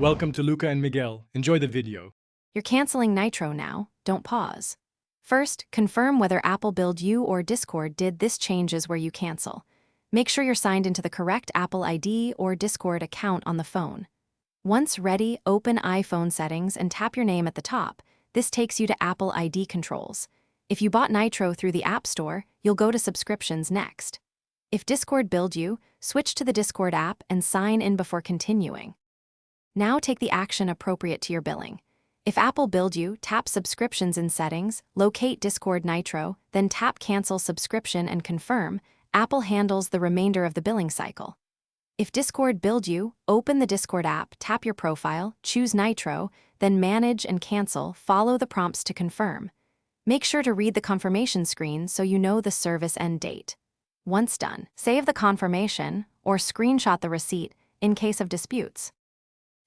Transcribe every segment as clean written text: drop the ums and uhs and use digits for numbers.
Welcome to Luca and Miguel. Enjoy the video. You're canceling Nitro now, don't pause. First, confirm whether Apple Build You or Discord did this changes where you cancel. Make sure you're signed into the correct Apple ID or Discord account on the phone. Once ready, open iPhone settings and tap your name at the top. This takes you to Apple ID controls. If you bought Nitro through the App Store, you'll go to subscriptions next. If Discord Build You, switch to the Discord app and sign in before continuing. Now take the action appropriate to your billing. If Apple Build You, tap Subscriptions in Settings, locate Discord Nitro, then tap Cancel Subscription and confirm. Apple handles the remainder of the billing cycle. If Discord Build You, open the Discord app, tap your profile, choose Nitro, then Manage and Cancel, follow the prompts to confirm. Make sure to read the confirmation screen so you know the service end date. Once done, save the confirmation or screenshot the receipt in case of disputes.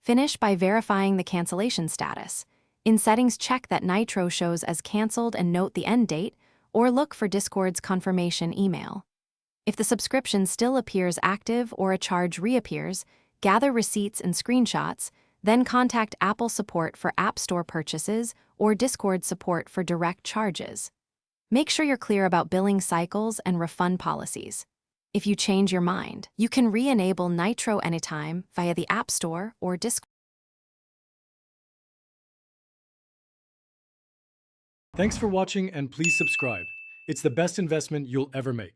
Finish by verifying the cancellation status. In Settings, check that Nitro shows as canceled and note the end date, or look for Discord's confirmation email. If the subscription still appears active or a charge reappears, gather receipts and screenshots, then contact Apple support for App Store purchases or Discord support for direct charges. Make sure you're clear about billing cycles and refund policies. If you change your mind, you can re-enable Nitro anytime via the App Store or Discord. Thanks for watching and please subscribe. It's the best investment you'll ever make.